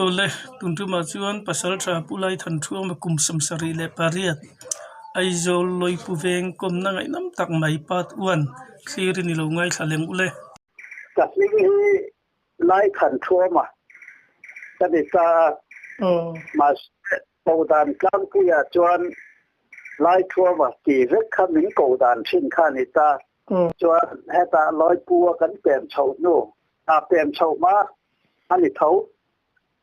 ole tuntu ma chuan pasal tha pulai than thuang ma kum samsari le pariat aizol loi puveng kom na ngai nam tak mai pat uan clear ni lo ngai thaleng ule kasling hi lai than thuang ma ta de ta ma câu đàn cam kia chuan lai thuang ma ti vek khan ning câu đàn thin khan ni ta chuan heta loi pua kan pem chho nu ta pem chho ma ani thau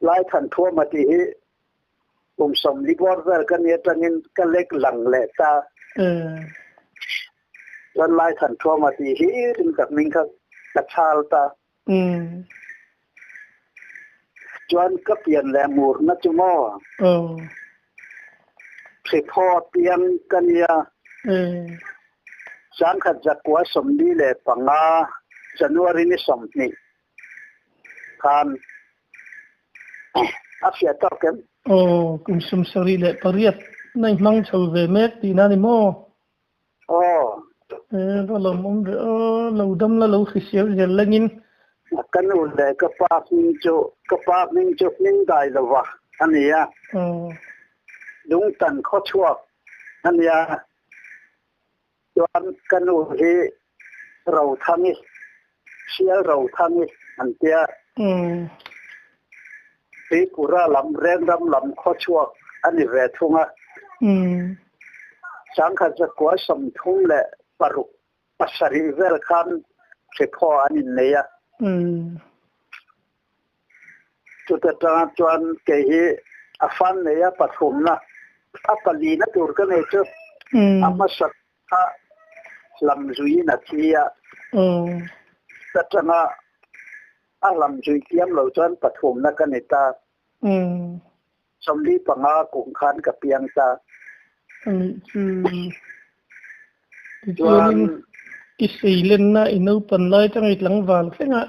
lai than thuang ma ti hi som li bor ver kan ye tangin ka lek lang le ta chuan lai than thuang ma ti hi rin ka ning ka chal ta chuan ka pian le mur na chu mo thì phò tiền cái ya sáng khát giặc quá sớm đi lệ bằng à January này sớm đi kan áp sẽ tao kém cũng sớm sớm lệ pariat này mang chầu về mét thì na đi mò đó là mong lâu đâm là lâu khi xíu giờ lên in cái nụ lệ cái pháp ninh chỗ ninh đại là vả anh ấy à đúng tận khó chua anh ya chuan kanu hi rau thami sia rau thami an tia ti pura lam rem ram lam khó chua ani ve thunga sang kha za kwa sam thung le paru pasari vel khan se pho ani neya chu ta chuan ke hi afan neya pathum na apali na tur ka ne chu ama sak ha lam zui na chia tatanga a lam zui tiam lo chuan pathum na ka ne ta somli panga kum khan ka piang ta chuan isei len na ino pan lai tang it lang wal khenga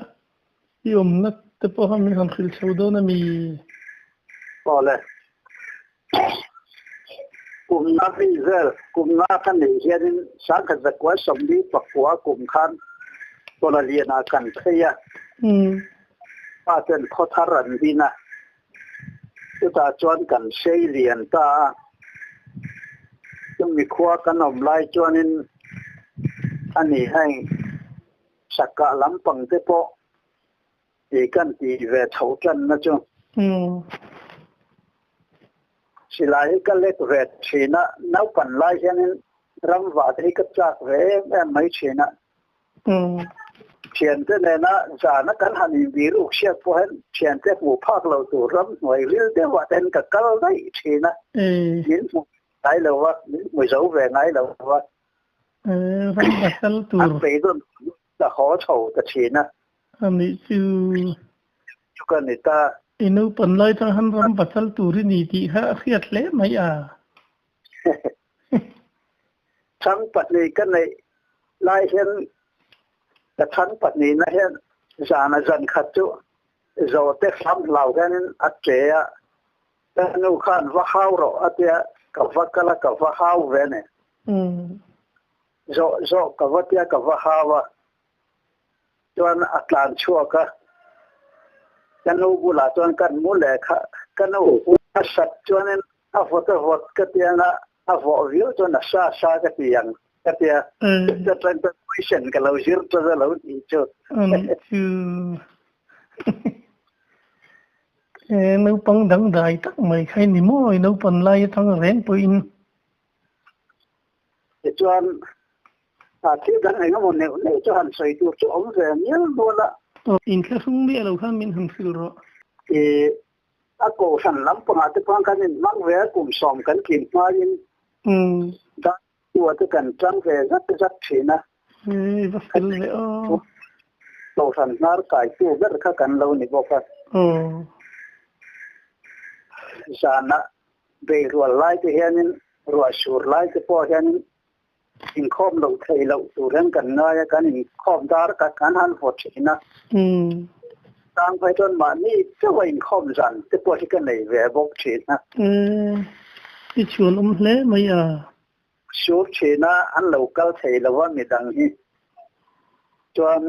yom na te po ham han khil chaudo na mi ole kum na vizel kum na kan ni hian sang ka zakwa somli pakwa kum khan tola liana kan thaya pa ten photharan dina ta chuan kan sei lian ta chung mi khwa kan om lai chuanin ani hai sakka lampang te po ti kan ti ve thau kan na chu silai ka lek ve thina nau pan lai hianin ram wa dei ka chak ve mai thina thian te ne na za na kan hani bir uk sia po hen thian te mu phak lo tu ram noi ril te wa ten ka kal dai thina yin mu dai lo wa mu zo ve ngai lo wa van basal tur pe don ta ho chou ta thina ami chu kan ni ta inu pan lai tang han ram basal tur ni ti ha khiat le mai a thang pat ni kan nei lai hian ta thang pat ni na hian zana zan khat chu zo te fam lau gan atya ta nu khan wa hau ro atya ka va kala ka va hau ve ne zo ka va tia ka va hawa chuan atlan chua ka kanu bula chuan kan mu le kha kanu sat chuan a photo hot ka tia na a vo view chuan sa ka tiang ka tia ta translation ka lo jir to da lo ti chu nấu pang đắng đại tắc mày khai ni môi nấu pan lai thằng rèn puin chuan thì cái này nó một nẻo này cho hắn xây được cho ông về nhớ luôn ạ. In cái sung đi lâu khăn mình hàng xưa rồi. Thì cô hắn lắm bằng hạt cái cái này mang về cùng xóm cái kim hoa in. Đã của cái cần trang về rất chuyện à. Rất là lâu hắn nار cái tu rất là cần lâu này bốc phát. Sana về rồi lại thì hiện rồi sửa lại thì po hiện in khom lo thei lo tu ren kan na ya kan in khom dar ka kan han fo thina tang phai ton ma ni ke wa in khom zan te po hi kan nei ve bok thina ti chuan hle mai a sure thina an local thei lo wa mi dang hi chuan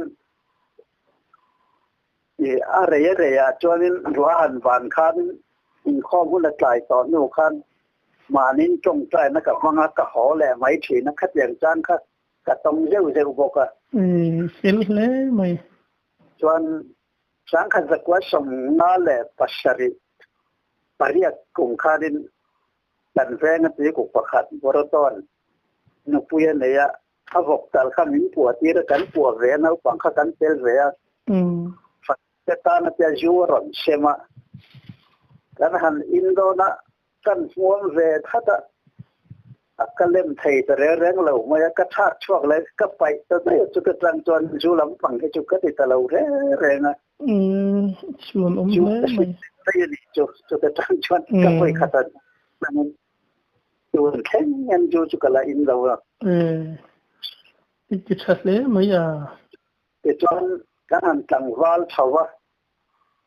อะไรจวนนี้รัวหันบานคันอินข้อมูลหลายต่อนู่คันมานินจงใจนะกับมังกะหอแหละไม่ถีนะคัดอย่างจานคัดกะต้องเร็วบอกอ่ะเสียเลยไหมจวนสังขัดสักว่าสมนาแหละปัสริปริยกุมคาดินดันแฟนตีกุปขัดวรตอนนุปุยเนี่ยถ้าบอกแต่ข้ามินปวดที่ระกันปวดเวนะฟังข้ากันเตลเวียฟังแต่ตานะเปียจูรอนเชมากันหันอินโดนะกันหัวเวทัดก็เล่มไทยแต่แรงเราไม่ก็ทักช่วงเลยก็ไปแต่ไม่จุดกลางจวนจูลำฟังให้จุดก็ติดแต่เราแรงอ่ะชวนเลยไหมแต่ยันจุดกลางจวนก็ไปขัดนั่นจูนแค่ยันจุดก็ละอินเราจะชัดเลยไหมแต่จวนกันหันต่างวาลชาว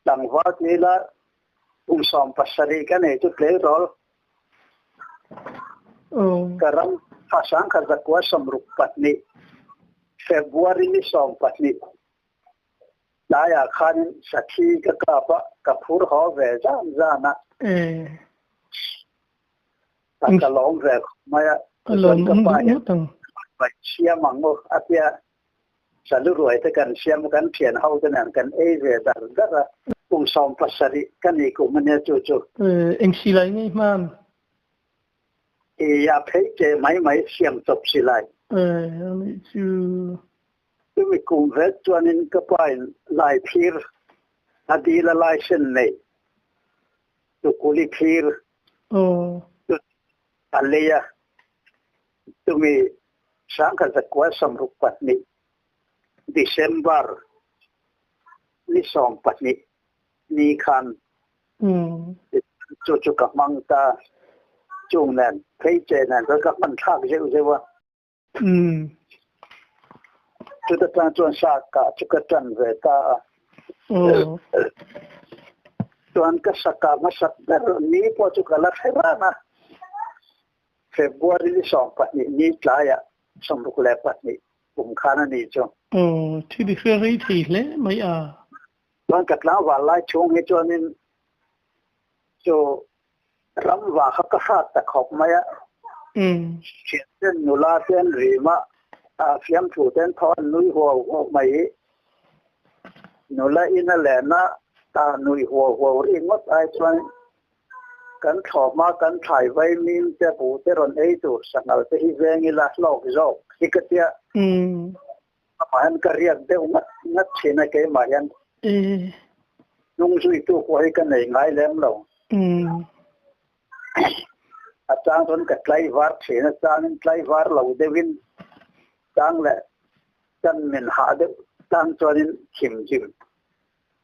ต่างวาลนี่ละสอมปัสสรีกันจุดเลี้ยรอkarena pasang kerja kuasa merupakan ni Februari ni sompat ni daya kan sakhi ke apa kapur ho veja zana kalau ve maya kalau baik siam mango apia seluruh itu kan siam kan pian hau kan ve dar sompat sari kan iku menya cucu engsi lainnya man ya phê máy xem tập xí lại tôi mới cùng với cho nên các bạn lại phir đi là lại sinh này tôi cố đi phir tôi anh lấy tôi mới sáng cái giấc quá sớm lúc bắt ni December ni sớm bắt ni khan cho các mang ta chung nên thấy chế nên với các bạn khác dễ quá chúng ta đang chuẩn xác cả chúng ta chuẩn về ta chuẩn cái sắc cả mà sắc đó ní qua chúng ta là thế nào February xong bắt ní lại à xong lúc lẽ bắt ní cũng khá là ní chứ thì đi phơi thì lẽ mấy chuẩn cái nào vào lại chung cái cho nên cho rắm và khắc khát ta khóc mày á, chuyện tên nô la tên gì mà, phiếm chủ tên thon nuôi hồ mày, nô la in là na ta nuôi hồ đi mất ai cho cắn thọ mà cắn thải vay min te bù te ron ấy tu sang nào te hi về như là lọc dọc, hi cái tia, mà anh cái riêng te ngắt chuyện này cái mà anh, nung duy tu qua cái này ngay lem lâu. Atang tuan ketlai var cina tang ketlai var lau devin tang le tan min hade tang tuanin kim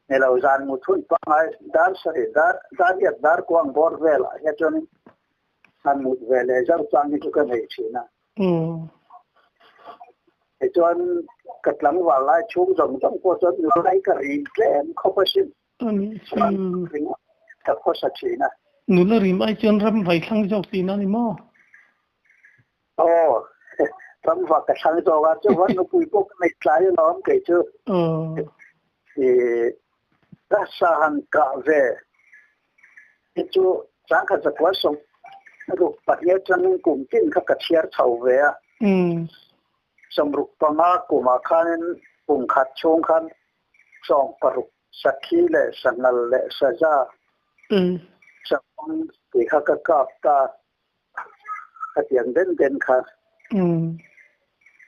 ne lau zan mutun pangai dar sari dar kuang bor vela ya tuanin an mut vela jar tang ni juga nei cina tuan ketlang wala chung jong ko tuan nai kari klem khopasin tak khosa cina nụ là rìm ai chân râm vài khăn dọc gì nó đi mò râm vào cái khăn dọc á chứ vẫn nó cùi bốc này trái nó không kể chứ thì ta xa hẳn cả về thì chú sáng khá giật quá sống rụt bạc nhé chân cùng tin khá cả chiếc thầu về xong rụt bằng á của mà khăn cùng khát chung khăn xong bà rụt sắc khí lệ sang ngල් lệ xa ra xong thì khá cả cặp ta khá tiếng đến khá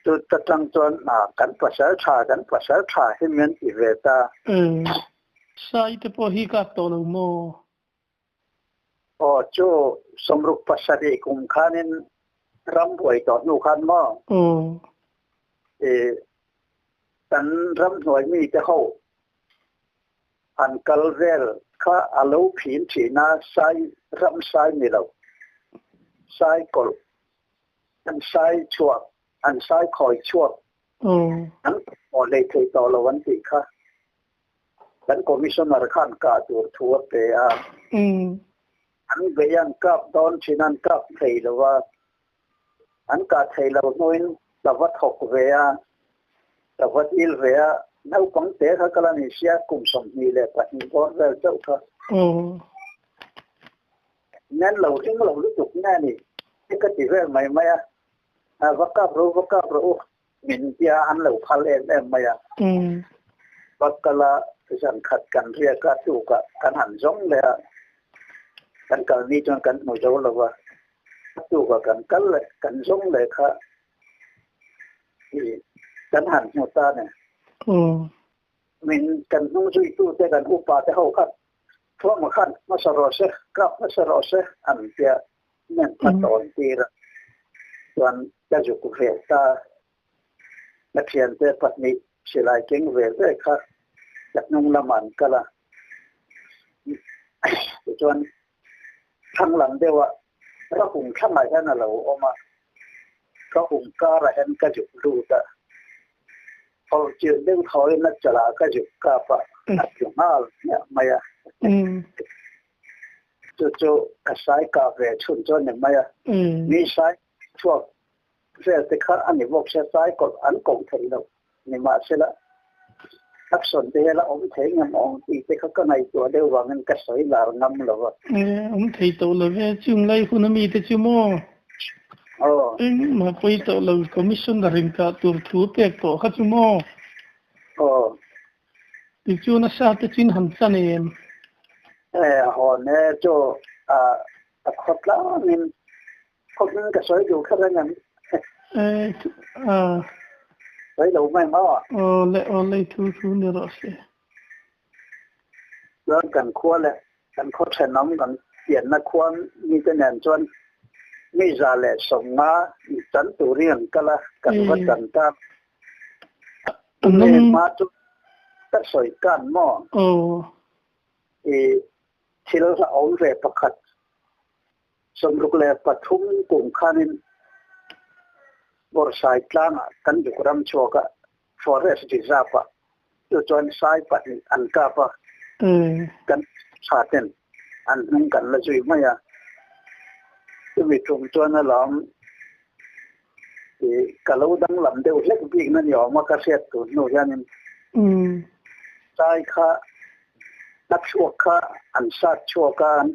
tôi ta trăng tuần cắn bà sở trà hình miễn thì về ta sai thì bỏ hi cặp tổ lâu mô chú xong rục bà sở đi cùng khá nên rắm bụi tỏ nụ khăn mô thì tấn rắm nổi mì cái hậu anh call về khá alo phiền chỉ na sai rắm sai mì lâu sai col anh sai chuột anh sai khỏi chuột anh ở đây thấy tao là vấn đề khác anh commissioner khan cả thuộc về anh về anh cấp đón xin anh cấp thầy là và anh cả thầy là nói là vật học về là vật il về nấu quán tế khác cái là này xe cùng sống gì là phải có ra dẫu thôi nên lâu lúc tục nghe này cái gì về mày mày vắt cáp rồi mình kia ăn lâu khá em mày vắt cái là dần khát cần ria cả tụ cả cần hẳn giống là cần cần đi cho cần một dấu là vậy tụ cả cần giống là khá thì cần hẳn một ta này mình cần nung duy tu te cần upa te hậu khát thua mà khát mà sợ rồi sẽ ăn kia nên phát tổn thì là toàn gia dục của việc ta là hiện tại phát mỹ sẽ lại kinh về cái khác đặt nung làm ăn cả là toàn thằng làm đều ạ nó cũng thằng này là lâu mà có cũng cả là em cái dục đủ ta họ chuyện đều thôi nó trở lại cái dục cả phải dùng mal mày à cho cái sai cả về chuẩn cho nên mày à vì sai thuộc về cái khác anh ấyบอกsẽ sai còn anh cũng thấy đâu nhưng mà sẽ là các sản thế là ông thấy ngầm ông thì cái nàyตัวđều vào ngân cái sợi là ngầm là vậy ông thấy tổ là về chung lấy khu nó mi tới chung mò mà quay tổ là commission là hình cả tổ thu bẹc tổ khác chung mò thì chung nó sao tới chung hẳn sao này họ nè cho khóc lắm nên khóc những cái sợi dù khác ngầm đấy đâu mà lấy thu nữa rồi rồi cần khoa là cần khoa sẽ nóng cần tiền là khoa như thế này choไม่จะเลยส่งมาจันตุเรียนก็ละกันวัดกันตามเนี่ยมาจุดตัดสอยกันหม้อที่เราเอาเรือประคัดสมรุกเลยปทุมกลุ่มขานินบริษัทกลางกันอยู่รำชัวกะฟอเรสต์ดิซาปะอยู่จนสายปัดอันกาปะกันชาเต็นอันนึงกันละจุยไม่อะvì trùng cho nó làm thì cả lâu đang làm đều hết việc nó nhỏ mà các xe tụi nó ra nên sai khá đắc chua khá ăn sát chua khá ăn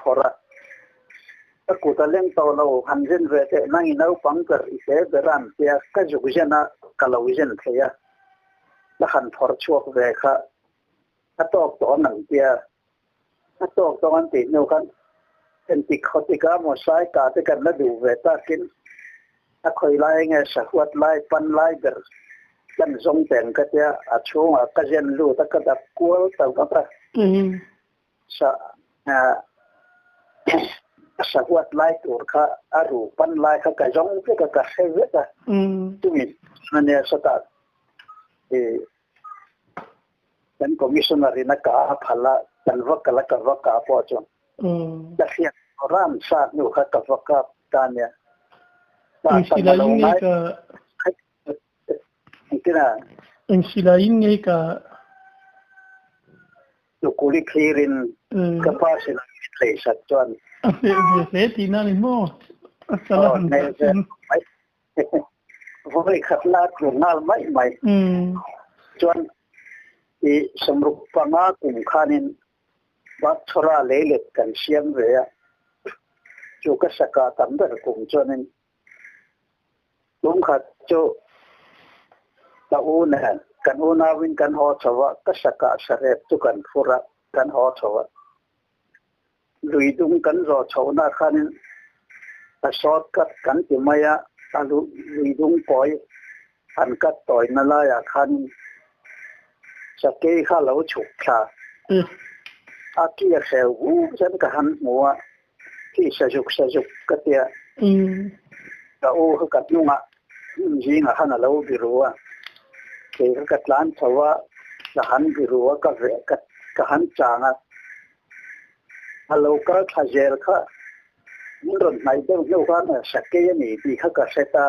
khora các cụ ta lên tàu lâu hành dân về thế năng nấu bằng cái thế để làm thì cái dục dân á cả lâu dân thế á là hành khora chua về khá cái tổ nặng kia cái tổ anh tìm đâu kanเป็นติดเขาติดก็หมดสายกาติกันแล้วดูเวตากินถ้าเคยไล่ไงสักวัดไล่ปันไล่เกิดกันทรงแต่งก็จะช่วงก็จะรู้แต่ก็ดับกลัวแต่ก็แบบสักวัดไล่ตัวเขาอารูปันไล่เขาก็ทรงที่ก็เสียเวตาทุกอย่างนั่นเนี่ยสตาร์เป็นคอมมิชชันนารีนักการพละกันวักกันละกันวักกับพ่อจงแต่เสียงร่างชาติอยู่กับวักกับการเนี่ยอินสิลาอินเนี่ยก็อินสิลาอินเนี่ยก็อยู่กุลิคีรินกับพาสิลาอินเลยสัจจวนเสียทีนั่นมั่วสลับเนี่ยไม่ขัดลาดหรือน่าไม่จวนที่สมรุปปังอากุมขานินวัดชราเล็กกันเชียงเรียจูกสกัดตั้งแต่กลุ่มจนนั้นลุงขัดจูตะอูเนี่ยกันอูนาวินกันหอชวะกสกัดเสร็จทุกันฟุระกันหอชวะลุยดุงกันรอชาวนาขันแต่สอดกัดกันที่ไม่อะตาลุยดุงปอยอันกัดต่อยนั่นละอยากขันสเกย์ข้าเราฉุกชาอาเกียเซลฉันก็หันหัวที่สะจุกก็เตียก็โอ้เขากัดยุ่งอ่ะยิงอ่ะหันเราบิรัวเกี่ยวกับร้านชาวะก็หันบิรัวก็เวก็หันจางอ่ะฮัลโหลก็ขยเจลค่ะมันรถไหนเดี๋ยวกันสเกย์นี่ดีเขาก็เสตา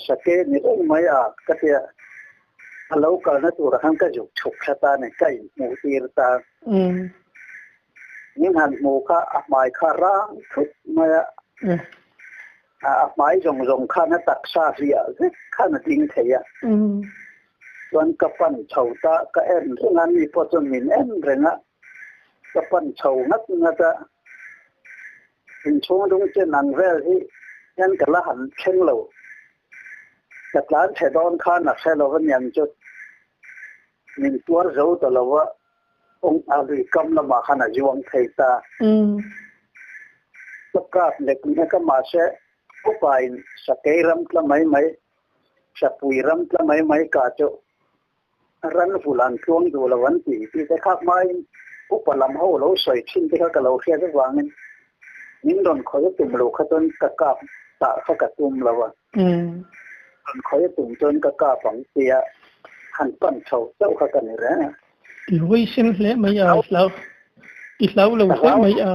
สเกย์นี่อุ้มไม่อ่ะก็เตียฮัลโหลก็นั่นตัวหันก็จุกฉุกชะตาเนี่ยใกล้หมูตีรตายิ่งหันหมูข้าอับไม้ข้าร่างทุกมาอับไม้จงข้านั่นตักซาเสียข้านั่นดิ้งเทีย วันกับปั้นเฉาตาก็เอ็นที่งานมีพอจนมินเอ็นเรงะกับปั้นเฉางัดงัดเป็นช่วงตรงเจนังเวลที่ยันกะละหันเข่งเราจากร้านเฉดอนข้านักเฉลวันยังจุดมินตัวเราตลอดว่าองค์อาลีกำละมาขนาดยวงไทยตาสกาดเล็กนี่ก็มาเช่อุปายสเกยรำละไม่สปุยรำละไม่กาจุรันฟูลันช่วงดูละวันที่จะขับไม่อุปลำเขาเราใส่ชิ้นที่เขากระโหลกเสียสักวันนึงนิ่งโดนคอยตุ่มโลกเขาจนกระกาบตาเขากระตุ่มแล้ววะโดนคอยตุ่มจนกระกาบฝังเสียหันปั้นเฉาเจ้าเขากันนี่แหละลุยเส้นเละไม่เอาแล้วอีกแล้วเราเส้นไม่เอา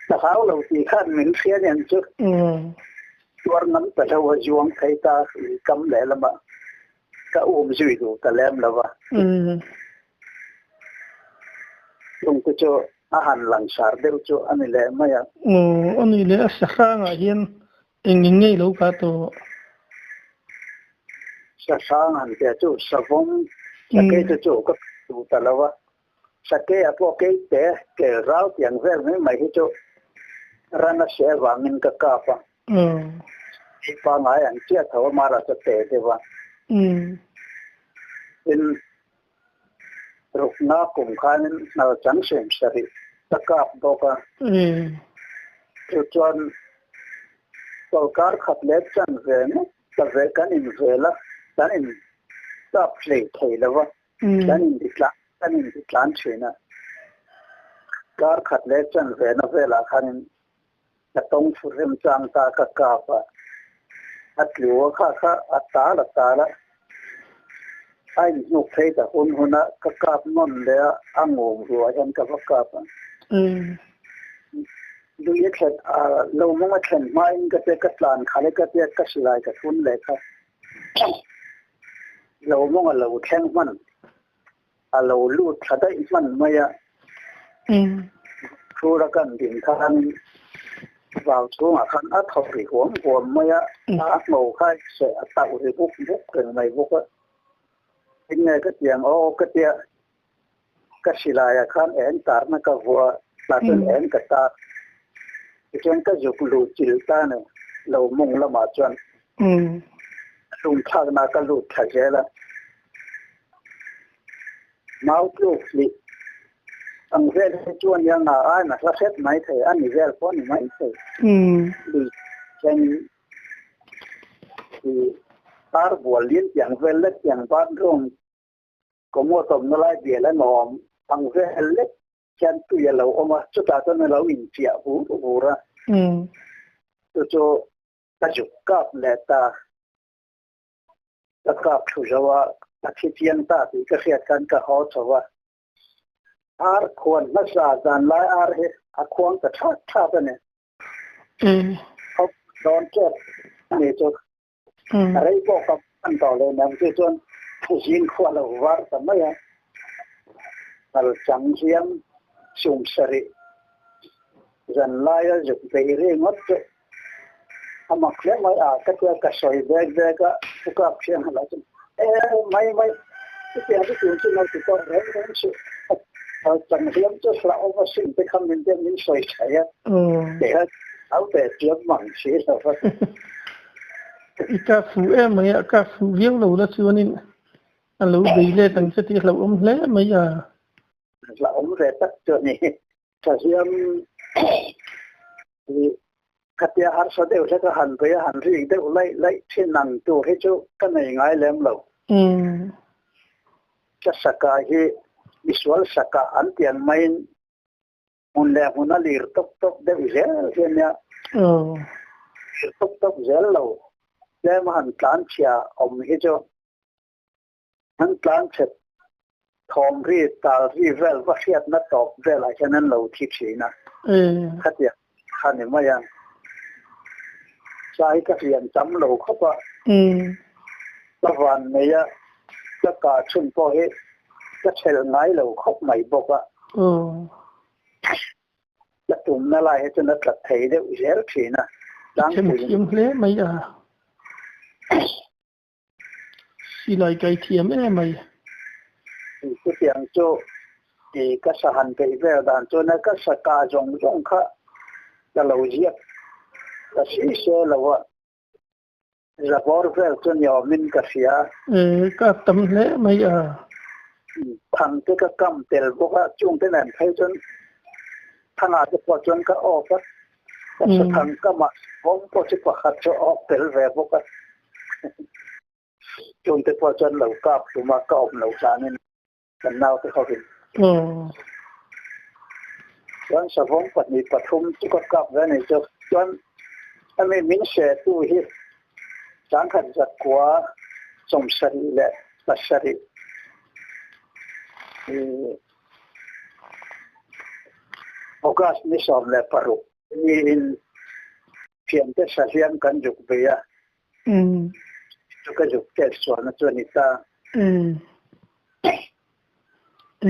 แต่เขาเราตีขั้นเหมือนเสียอย่างจุดตัวนั้นแต่เราว่ายวงไทยตากำแหลละมาก็อุ้มช่วยดูแต่แล้วละวะลงก็จะอาหารหลังสารเดียวจะอันนี้แหละไม่อะอันนี้แหละสักครั้งเห็นเองยังไงลูกก็ตัวสักครั้งอันเดียวจะสะพงสักเกจะจะก็ดูแต่ละวะสักเกะพวกเกะเกะเราอย่างเวลไม่ให้จะรันเสียวางินก็กลับที่ฟังไงอันเจ้าเขามาราชเตะเดี๋ยวเป็นรูปน้ากลุ่มข้านั้นเราจังเสียงสริตะกับบอกว่าจนตัวการขับเล็บจันเวรจะเวกันอินเวล่ะจันอินตับเลยไทยแล้วว่าจันอินดิคลานเชนะการขับเล็บจันเวรเวลาขันจะต้องฝึกเริ่มจังตากะกาบอัดหลัวข้าอัดตาละไอ้หนุกเทแต่คนน่ะกะกาบนั่นเลยอ่างงหัวฉันกับกาบดูยังแค่เราไม่มาแข่งไม้ก็จะกัดลานขาเล็กก็จะกัดลายกับทุนเลยครับเราไม่มาเราแข่งมันเราลูดถ้าได้มันไม่ครูรักันดิ่งทางvào xuống à khăn ắt học thì huống mới á ắt màu khai sẽ tạo thì bút cái này bút á cái này cái tiếng cái tiếng cái xì lại khăn én tar nó cái vua là tên én cái ta cái chuyện cái dục lụt chịu ta này lâu mông là mà chuyện lùng thang na cái lụt thay thế là máu lụt đi anh về chuan yang na ai na la set mai the anh về phone mai the đi chen thì tar bol lin yang về let yang ban rong có một tầm nó lại về là nòm anh về let chen tu ya lo oma chu ta to na lo in chia bu ra cho ta ju kap le ta kap chu jawa ta chi tian ta ti ka khiat kan ka ho chawa ar khon na sa dan lai ar he a khon ta tha ta ne hop don che ne cho ai bo ka an to le nam che chon jin khwa la war ta ma ya al chang hiam sum sari dan lai ya ju pe re ngot che amak le mai a ka soi bag ka ka phian hala chen mai cái cái chuyện chúng nó chỉ có đấy chứ chẳng hiếm cho lão mà sinh cái không nên đem những soi chạy để áo bè trước mỏng xí sao vậy cái phụ em mấy cái phụ viếng lâu đó chưa nên anh lâu bị lên tầng sẽ tiếc lâu lẽ mấy giờ lão về tất chuyện này chẳng hiếm thì cái tia har sao đều sẽ có hành với hành gì đều lấy trên năng tu hết chỗ cái này ngay lem lâuจะสกายที่วิสุวลสกาอันเตียนไม่มุนแลมุนลีร์ตกเดี๋ยวเจลเช่นเนี่ยตกเจลเราแล้วมันการเชียอมให้เจ้ามันการเสร็จทอมรีตารีเวลว่าเสียดนัดตอบเวลาฉะนั้นเราทิพย์นะขัดอย่างขันไม่ยังใช้กระเรียนจำเราเข้าไปละวันนี้จะกาชุนพอเหตุจะเชลไงเราคบใหม่บอกว่าและตุ่มนั่นแหละให้จนนัดเทเดียวเสียทีนะดังปุยยิ้มเละไม่อ่ะ สิไลไกเทียมไหมที่เตียงโจที่ก็สหันไปเวลดานโจนั่นก็สกาจงค่ะก็เราเยียบก็สีเสือเราว่าจะบอกเรื่องจนยอมมินก็เสียก็ตำเละไหมทางที่ก็กำเตลบอกว่าจุงที่นั่นให้จนทางอาจจะพอจนก็ออกก็ทางก็มาผมพอจะพอขัดจะออกเตลแบบบอกว่าจุงที่พอจนเรากลับตัวมาก็ออกเราจานี่กันน่าที่เขาเห็นวันสะพงปฏิปทุมที่ก็กลับแล้วในจนถ้าไม่มินเสตุหิสังขัดจักว่าสมสรีและปัสสรีโอกาสนี้สอบและปรุมีเพียงแต่เสียงกันจุกเบียจุกจุกเจ็ดส่วนตัวนี้ตา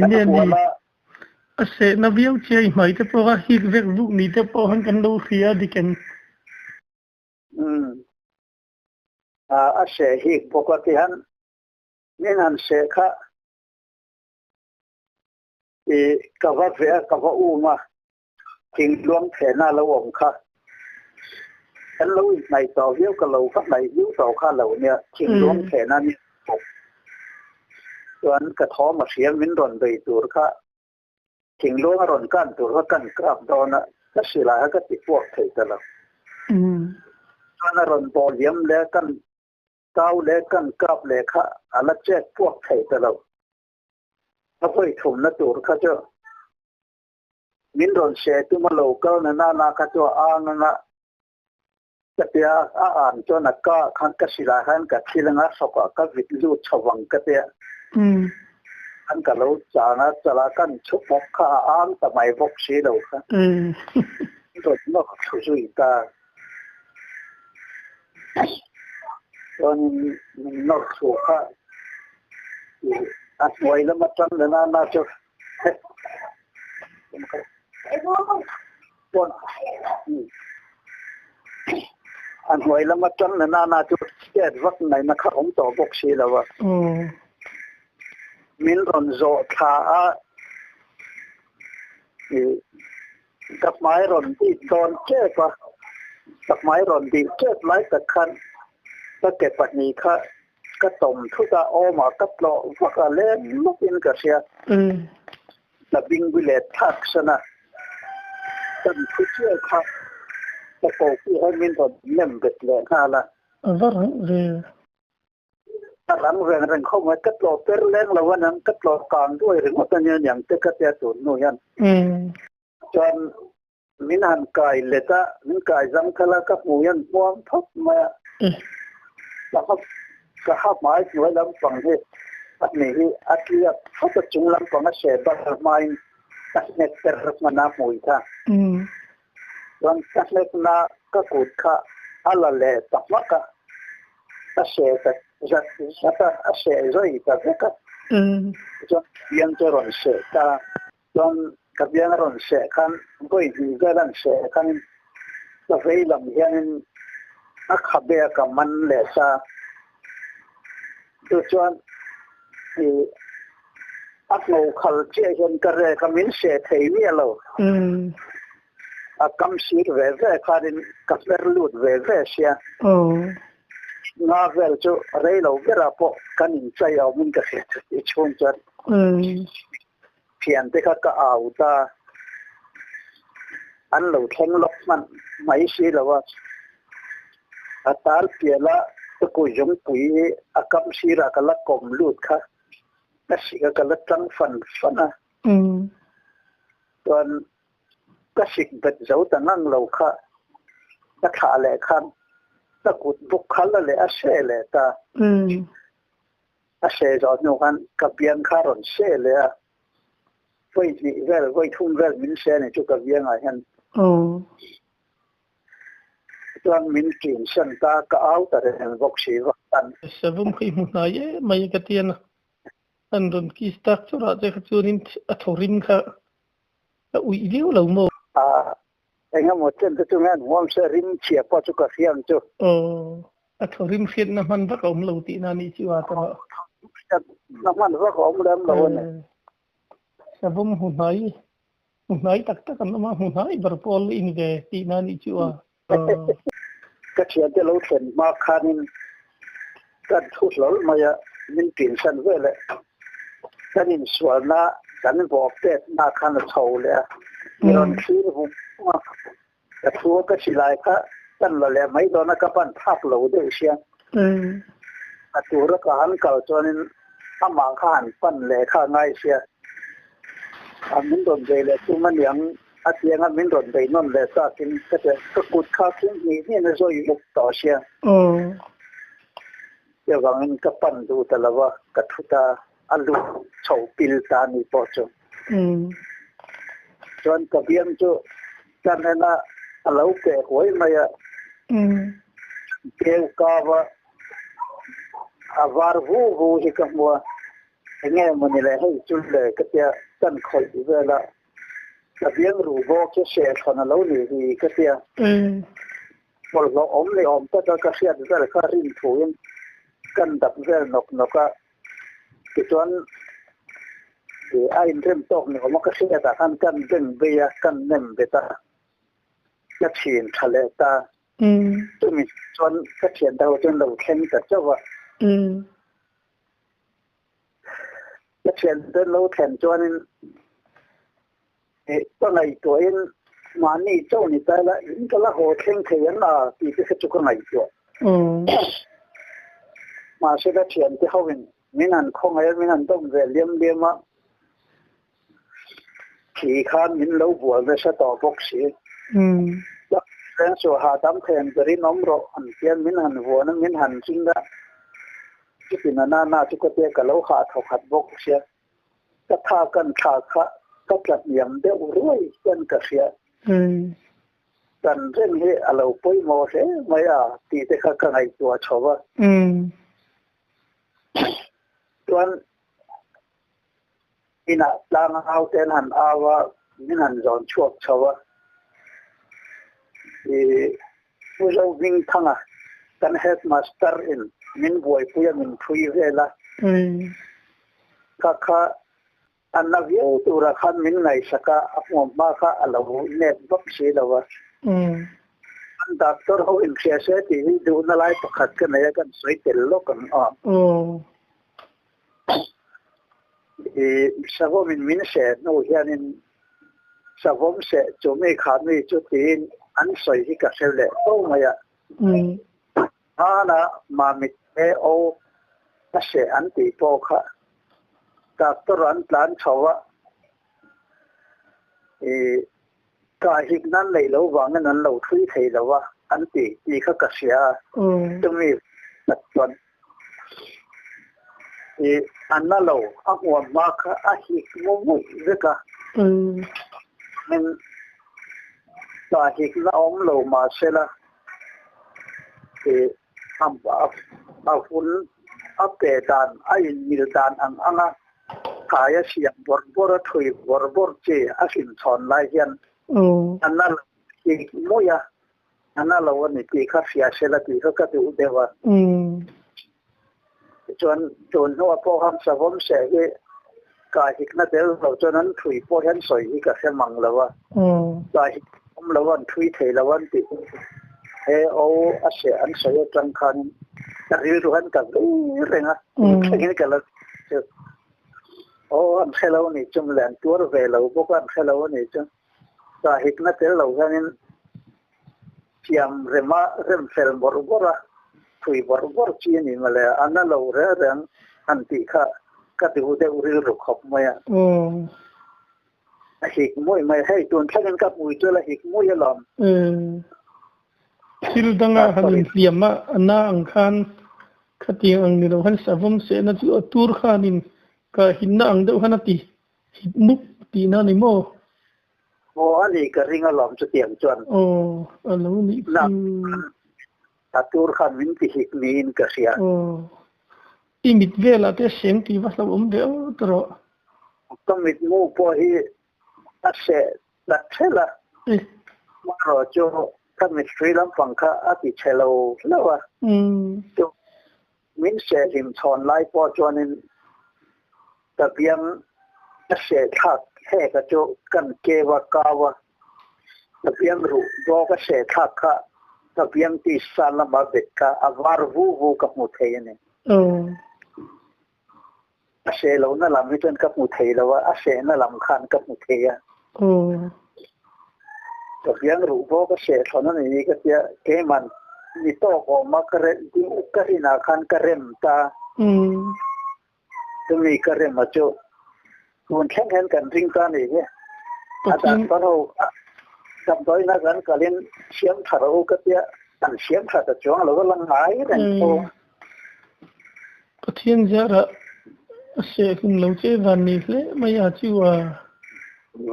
เนี่ยนี่เสนาวิวเชียไหมแต่พอฮิกเวกลูกนี่แต่พอหันกันดูเสียดิกันเสฮิกปกติฮันนี่นั่นเสค่ะกับว่าเสียกับว่าอูมาทิ้งล้วงแผนหน้าระวงค่ะฉันรู้ในต่อเยี่ยวกับเราข้างในยิ้วต่อข้าเราเนี่ยทิ้งล้วงแผนหน้านี่ผมส่วนกระท้อมาเสียมินรอนโดยตัวค่ะทิ้งล้วงรอนกันตัวก็กันกราบโดนนะก็สิลาก็ติดพวกเถิดตลอดส่วนรอนบอลเยี่ยมแล้วกันเก้าแล้วกันกราบเลยค่ะอะไรแจ้งพวกเถิดตลอดถ้าไปถุนนะตัวเขาจะมินโดนเสตุมาโลกนั่นนาเขาจะอ่านนะแต่เดียอ่านจนนักก็ขันกสิลาขันกับที่ละงัดสกก็วิทยุชวังก็เดียขันกับเราจานะจะละกันชุบมกข้าอ่านแต่ไม่บกสีเราค่ะมินโดนนกช่วยตาจนนกสุขะอันไว้แล้วมาจังเลยน่าจะอันไว้แล้วมาจังเลยน่าจะแก้วักไหนนะครับผมต่อบกสีแล้วว่ามินรอนโจท่ากับไม้รอนที่โดนเจ็บว่ากับไม้รอนดีเจ็บหลายตะคันก็เก็บปัจนี้ค่ะก็ต้มทุกตาออกมาก็ปลอกวักเล่นลุกอินกระเสียแต่บิงวิเลตทักษณะตั้งผู้เชี่ยวค่ะแต่โปกี้ให้มินตอนเล่มเบ็ดเลยฮะล่ะถ้าหลังเรื่องเข้ามาก็ปลอกเป็นเล่นแล้ววันนั้นก็ปลอกกลางด้วยหรือว่าตอนนี้อย่างเตกเตียตุนนู่ยันจนมินหันกายเลต้ามินกายจังทะเลกับมูยันพวงทบมาแล้วก็ห้าไม้ไว้ลำฟังที่อันนี้อันที่เขาจะจุงลำฟังเสพแบบไม้ตัดเน็ตเตอร์มันน้ำมวยท่าวันตัดเน็ตน่าก็กูดค่ะอะไรเลยตักมากะเสพจะเสพจะอีกแต่ก็จนยังจะรอนเสพแต่จนกับยังรอนเสพกันก็อีกก็รอนเสพกันจะไปลำยังนักขับเบียกับมันเลยซะตัวจวนอักโนขัลเจียนกระเรกมินเสถียมีเรากำสีเวเวคารินกับเวลูดเวเวเสียงาเวลจูเรย์เราเวลาพอกันอินใจเอามินกับเสียชนจัดเพียงแต่ก็เอาตาอันเราแทงล็อกมันไม่ใช่หรอว่าตาเปียละตะกุยงปุยกำสีรักละกลมลูดค่ะนั่นสิก็ละจังฟันนะตอนก็สิกเบ็ดเจ้าตั้งนั่งเราค่ะนักขาแหล่คันตะกุดบุกขันละเลยอาเซ่เลยตาอาเซ่จอดนูกันกับเบียงคารอนเซ่เลยไว้ที่เวลไว้ทุ่งเวลมินเซ่เนี่ยจุกับเบียงอะไรฮันตอนมินกินสันตาก็เอาแต่เรื่องบกสีวักันสบุมขีมุนายไม่กติยนะอันรุ่นกิสตักสุราเจ้าจูรินอัฐริมค่ะอุ้ยเลี้ยวเราโมเองก็หมดเส้นตัวงั้นหัวมันเสริมเฉียบพอจุกเสียงจุ a thorim khiat na man va kom lo ti na ni chiwa ta nó mà nó có một đêm lâu này sabum hunai tak tak kan ma hunai berpol in ve ti na ni chiwa cái chuyện cái lâu chuyện mà khanin cái thu lâu mà ya mình tiền sân về lại cái mình xóa na cái mình bỏ tết na khan là thầu lại rồi khi mà cái thu cái chỉ lại cái là lại mấy đó nó cái bản tháp lâu đấy xem cái thu đó cái hắn cầu cho nên hắn mang khan bản lệ khan ngay xem mình đồn về là chúng mình yang tiếng mình đồn về non là sao cái cột khá cũng như nó rồi một tổ xem giờ vàng cái bản đồ ta làว่าcái thu ta alu chậu pil ta ni po cho chọn cái biếng cho cho nên là lâu cái hồi mà kêu ca và var vu thì cái mua nghe mình lại hay chun lại cái tia chân khỏi về là cái biếng rủ vô cái xe còn lâu này thì cái tia một lỗ ốm này ốm tất cả cái xe đó là cái rim thuyền cần đập về nọc cái chọn thì ai thêm tóc này có một cái xe ta cần đừng về cần ném về ta cái chuyện thale ta tụi mình chọn cái chuyện đầu tiên đầu khen cả cho vợ cái chuyện đến lâu khen cho nên cái này tuổi mà ni châu ni ta là những cái là hồ khen thì là thì cái chỗ cái này chỗ mà sẽ cái chuyện thì hậu mình ăn không hay mình ăn đông về liêm á thì khán mình lâu buồn về sẽ tỏ bốc sĩ nên số hạ đám thèm từ đi nóng rồi ăn tiền mình ăn buồn nó mình ăn chính đó cái na chú có thể cái lâu hạ thọc hạt bốc sĩ cái tha cần thà khá cái lật niệm để uống cần cái sĩ cần trên hệ ở lâu bôi mồ thế mấy thì cái này tua chó vợ tuan ina lang out ten han awa min han zon chuak chawa uzo ving thanga kan headmaster in min boy puya min thui vela kha anna view tura khan min ngai saka apom ma kha alo net bak se lawa doctor ho in khese ti du na lai pakhat ka naya kan soi tel lo kan savo min se no hianin savom se chome khami chu tin an soi hi ka sele to maya ana ma mit e o ta se an ti po kha doctor an plan chawa ka hik nan lei lo wang nan lo thui thei lawa an ti kha ka sia tumi tatwan anna lo akwa ma kha a hik mo zeka men ta hik la om lo ma sela am a fun ape dan ai mil dan anga kaya siang bor thui bor che asin thon lai hian anna moya anna lo ni ti kha sia sela ti kha tu dewa chon ho po ham sa vom se ge ka hik na del lo chonan thui po hen soi hi ka se mang lawa ka hik lo wan thui thei lawan ti he o a se an soi tang khan ta ri ru han ka renga thengin ka la o an hello ni chum lan tur ve lo bo kan hello ni chum ta hik na tel lo ganin tiam rem fel borbora thui borbor chi ni male anna lo re ren anti kha ka ti hu de uri ru khop maya hik moi mai hai tun thagen ka pui to la hik moi lom sil danga hanin liama anna ang khan khatiang ang ni lo han savom se na tu tur khanin ka hinna ang de hanati muk ti na ni mo ani ka ringa lom chu tiang chuan alo ni atur khan min ti hik nin ka sia imit vela te sem ti vasla de tro tomit mu po hi ase la thela maro cho ถ้ามีฟรีลำฟังค่ะอาทิเชลแล้วว่าจุมินเสริมชอนไล่พอจวนนั้นตะเบียงเสทักแห่กระจุกันเกวกาวะตะเบียงรูบอกเสทักค่ะตะเบียงที่สารมาเด็กค่ะอวารวูกับมุทัยเนี่ยเสเรานั่นลำไม่จนกับมุทัยแล้วว่าเสนั่นลำคันกับมุทัยตะเบียงรูบอกเสเท่านั้นนี่ก็จะเกมันนี่โตออกมากระเรดิอุกรินาคันกระเรมตาจะมีกระเรมมาโจมันแข่งกันริงตานี่เนี่ยอาจารย์ตอนเราจำได้นะกันก็เล่นเสียงถาเราก็จะอันเสียงถาจะจ้องเราก็ลังหายกันโตก็เที่ยงจะระเสียคุณเราเจวันนี้เลยไม่อยากชื่อว่า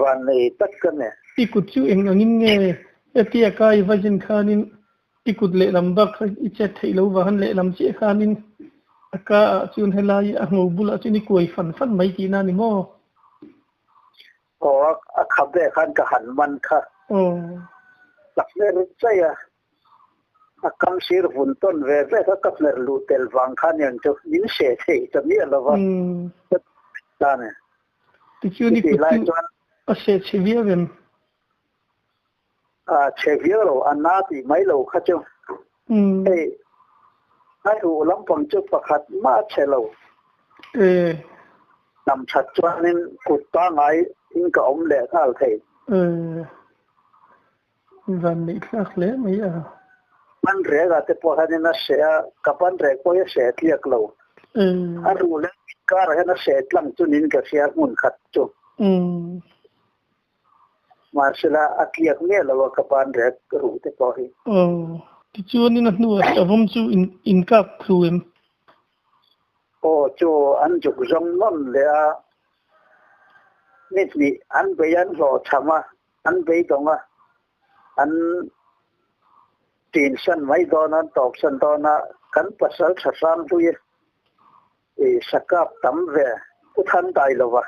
วันนี้ตักกันเนี่ยikut chu eng angin nge etia kai vajin khanin ikut le lamba kha iche thailo wa han le lam che khanin aka chun helai a ngobul a chini koi fan mai ti na ni mo a khabe khan ka han man kha lakner chaya a kam sir vun ton ve ka kapler lu tel wang khan yan cho nin she thei ta mi ala wa ta ne ti chu ni a she chivia venเชฟเยอร์อันน่าที่ไม่รู้ข้าเจ้าให้รู้ลำพังจุดประคัดมาเชลล์นำชัดจวนนี้กุดตั้งไงทิ้งกับอมเล่ท่าเทวันนี้คลาสเล่ไม่อะมันเรียกแต่พอให้น่าเสียกับมันเรียกพอจะเสียเทียกเราอันรู้แล้วการให้น่าเสียลำจุนินกับเสียหุ่นขัดจุมาเสละอักเลียกเนี่ยเราก็ปานเด็กรู้แต่พอให้ที่ชวนนี่นั่นนู่นแต่ผมจูอินกับครูเอ็มจูอันจุกจงนั่นเลยนี่อันไปยันรอทำอันไปตรงอันตีนสันไม่โดนตอกสันโดนกันปัสสาวะสามตัวสกับตั้มเวก็ทันได้แล้ววะ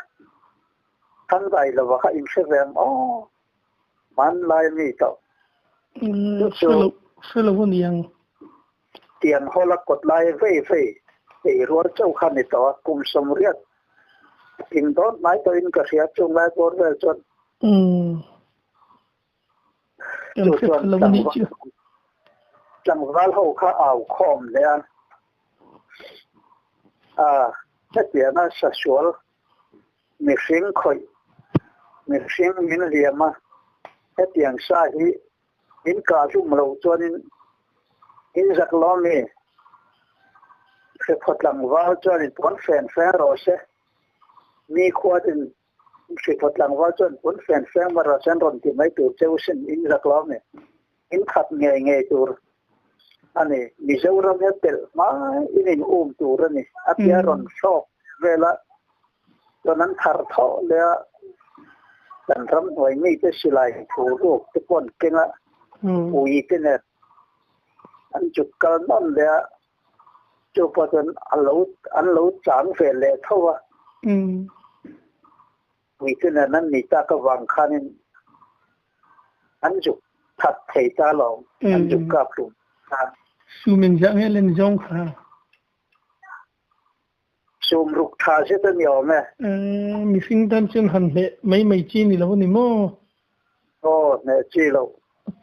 ท่านใดเราว่าเขาอินเสร็จมันลายมีต่อช่วยเราวันยังเตียงเขาละกดลายเฟ่รัวเจ้าขันนี่ต่อกุมสมเรียกอินต้นไม้ตัวอินกระเสียจงลายบนเวลจนจนจังหวะเขาเอาคอมเลยถ้าเตียงน่าสัชวลมีเสียงคอยมีเสียงมินเรียมาถ้าเตียงสาฮีอินกาจุ่มเราจนอินจักล้อมีเพื่อพดหลังว่าจนผลแฟนรอเสมีขวดอินเพื่อพดหลังว่าจนผลแฟนมารอเส้นรอนที่ไม่ตัวเจ้าเส้นอินจักล้อมีอินขัดเงยตัวอันนี้มีเจ้าเราเนี่ยเตลมาอินตัวนี่อัพยารอนชอบเวลาตอนนั้นทาร์ทอเลยแต่ทำหน่วยไม่ได้สิไลผู้ลูกทุกคนเก่งละอุ้ยกันเนี่ยอันจุดการนั่นเลยจุดประเด็นอันรู้จางเฟลเลยเท่าว่าอุ้ยกันเนี่ยนั้นนี่ตากวางคันอันจุดทัดเทตาลองอันจุดกับลุงซูมินจังเฮเลนจงค่ะซูมรุกทาเสตันยอมไหมมีสิ่งนั้นจนหันเหไม่จีนี่แล้วนี่โม่เนี่ยจีเรา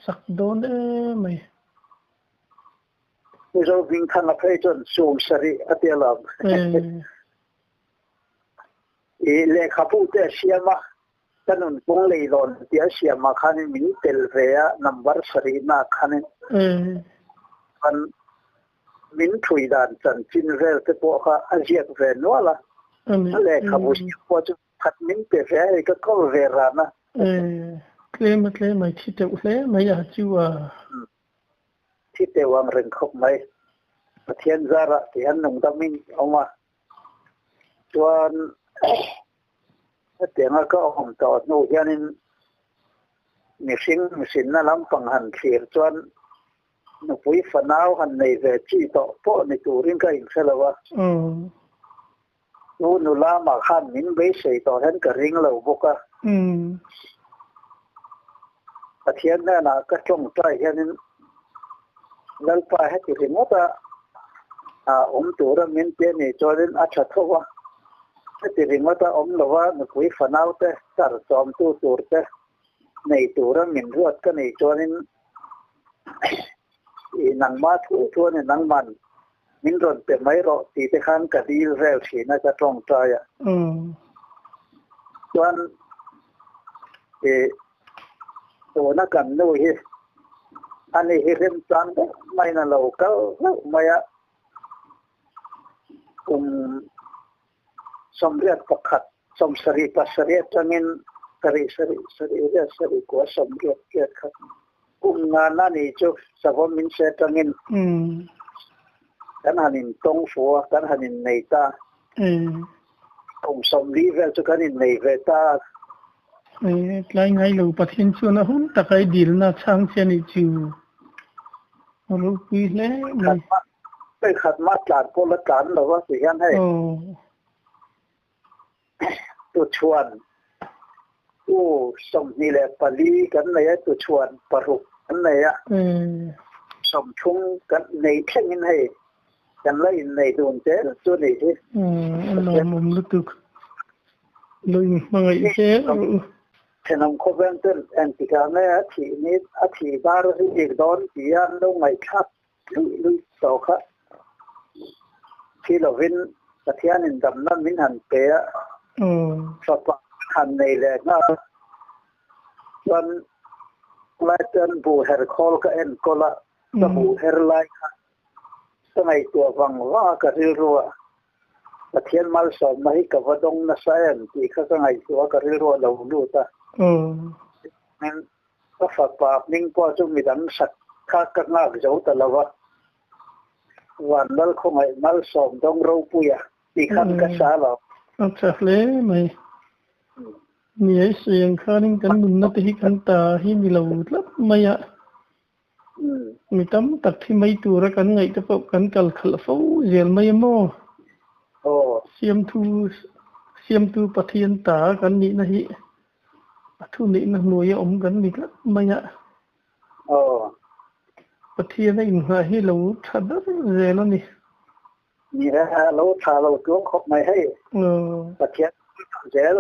สักโดนไม่เราวิ่งทางอภัยจนซูมสรีอัตยาลามเลขาพูดเสียมาถนนปงเลยลอนเดียเสียมาคันมินิเตลเวียนัมเบอร์สรีนาคันมันมินถุยดานจันจินเวลที่พวกอาเซียนเวนัวละเลยขับรถพอจะขัดมินเตเวียก็เวรานะเคลมไม่ที่เตวเลยไม่อยากจิวที่เตวังเริงคบไหมเทียนซาระที่อันนุ่งตามินออกมาจวนเตียงก็อมต่อโน่ยันมีสิ่งนั่นล้ำฟังหันเขียจวนนุปุยฝันเอาหันในเวทีต่อพวกในตัวริงก็อิงเสลวะนูลามาขันมินเบสต่อท่านก็ริงเราบุกะ ประเทศนั่นนะก็จงใจแค่นี้แล้วไปให้ที่หมดตัวเราเหมือนเจนี่จอดินอาชาทว่าให้ที่หมดเราว่าหนูคุยฝันเอาแต่สารสอมตัวแต่ในตัวเราเหมือนรวดก็ในจอดินนังมาทั่วในนังมันมินรอนเป็นไม่รอตีแต่ขันกระดีเร็วสีน่าจะตรงใจส่วนตัวนักการนู้นอันนี้เห็นจังไม่น่าเราก็ไม่สมเด็จประคัดสมสรีปัสรีจังอินสรีกว่าสมเด็จเกิดครับงานนั่นนี่จุสาวมินเซจังอินกันหันินตงฟัวกันหันินในตาสมรีเวลจุกันอินในเวตาไล่ไงเราประเทศชนหุ่นตะไคร้ดิลน่าช่างเช่นนี้จูรู้ปีแล้วไปขัดมาตราพลการหรือว่าสิ่งให้ตัวชวนสมนี่แหละปลีกันเลยตัวชวนปรุกกันเลยสมชุ่งกันในแค่นี้ให้กันเลยในดวงเจ้าตัวนี้ที่เรามุมลึกเลยมาไอ้เจ้าฉะนั้นเขาเป็นต้นแอนติการเนี่ยทีนี้ทีบาร์ที่อีกโดนที่ยันลงไม่ชัดลุยต่อค่ะที่เราวินประเทศนินดำนั้นมินหันเปะสอบหันในแรงนะวันไล่เดินบูเฮอร์คอลก็เอ็นก็ละก็บูเฮอร์ไลค่ะสมัยตัวฟังว่าก็เรื่อยๆประเทศมาลสอนมาให้กับว่าดงนัสเซนที่เขาสมัยตัวก็เรื่อยๆเราดูตานั่นก็ฝากปากนิ่งก็จะมีดังสักข้ากันมากเจ้าแต่ละวันนั้นคงไอ้มาลสอนต้องรู้ปุยที่ขั้นกษาเราจะเล่ไหมมีไอ้เสียงข้านิ่งกันบุญนัดที่กันตาที่มีเราลับไม่มีตั้มตักที่ไม่ตัวรักกันไงแต่พบกันกัลขลับฟูเจียนไม่โม่เสียมตูปะเทียนตากันนี่นะฮิทุนี่นะหน่วยอมกันมีลับไม่ปะเทียนไอ้หน่วยให้เราทัดได้เจียนแล้วนี่นี่ฮะเราถ้าเราตัวขบไม่ให้ปะเทียนเจียน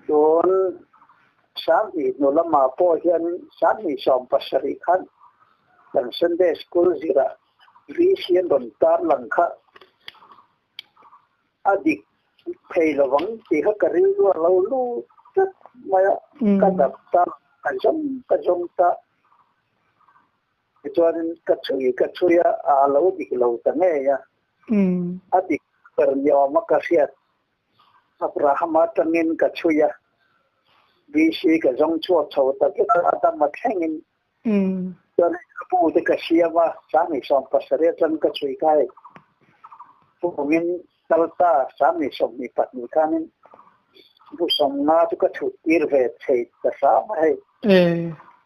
โดนสามีโนลมาพ่อเห็นสามีสอมปัสริขันดังสันเดสกุลจิระวิเชียนดนตาลังคะอดีตเพลย์วังที่เขากระดิ่งว่าเราลู่จัดมากันดับตากันจงตาจวนกัจฉุยเราดิกเราตั้งเงี้ยอดีตเปรยอมกัสยาอับราฮัมตั้งเงินกัจฉุยวิชีก็จงชั่วโฉตก็อาตมาแข่งจนผู้ที่กษียณว่าสามีสอมปัสเรียจันก็ช่วยกันผู้มินตลตาสามีสมมีปัตนิการนิผู้สมนาทุกชุดอิรเวทเชตสามให้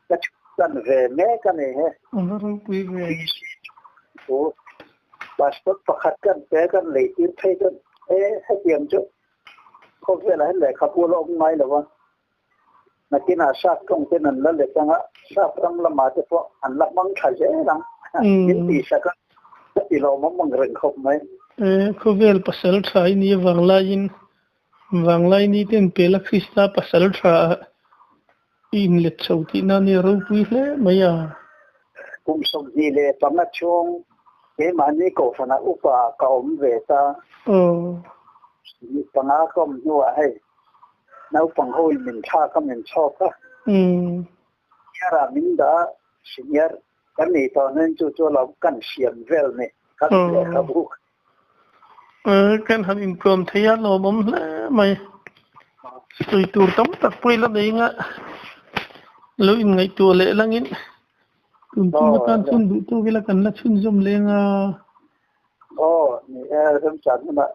ก็ชุดกันเวเมกันเองวิชีโอ้บาสต์ประคัดกันเตะกันเลยอิรเพกันให้เตรียมจุเขาเวลาให้เลยขับวัวลงไม้หรือว่านักกินอาชาตรงที่นั่นแล้วเลยจังอ่ะชาพรังละมาจะพออันละมังขายเจรังยินดีสักที่เรามังเริงคบไหมเขาเวลปัสสาวะใช้นี่วังไลนี่เต็มเปลักคริสตาปัสสาวะใช้อินเล็ดชาวที่นั่นนี่รู้ปุยเลยไม่ยากุมสมดีเลยปังนัดช่วงมันนี่ก็ฝันอุปกรรมเวตาปังอาก็มั่วให้นับฟังเขาอินมินชาก็มินชอบก็ยารามินดาสิเนียร์กันนี่ตอนนั้นจู่ๆเรากันเสียมเวลเนี่ยกันเลยครับบุกกันหันอินพรอมทยาเราบ่มละไม่สุยตัวตั้มตักไปแล้วเองอ่ะแล้วอินไงตัวเละลังอินคุณกันชุนดูตัวเวลากันละชุนจมเลงอ่ะนี่เริ่มจัดมา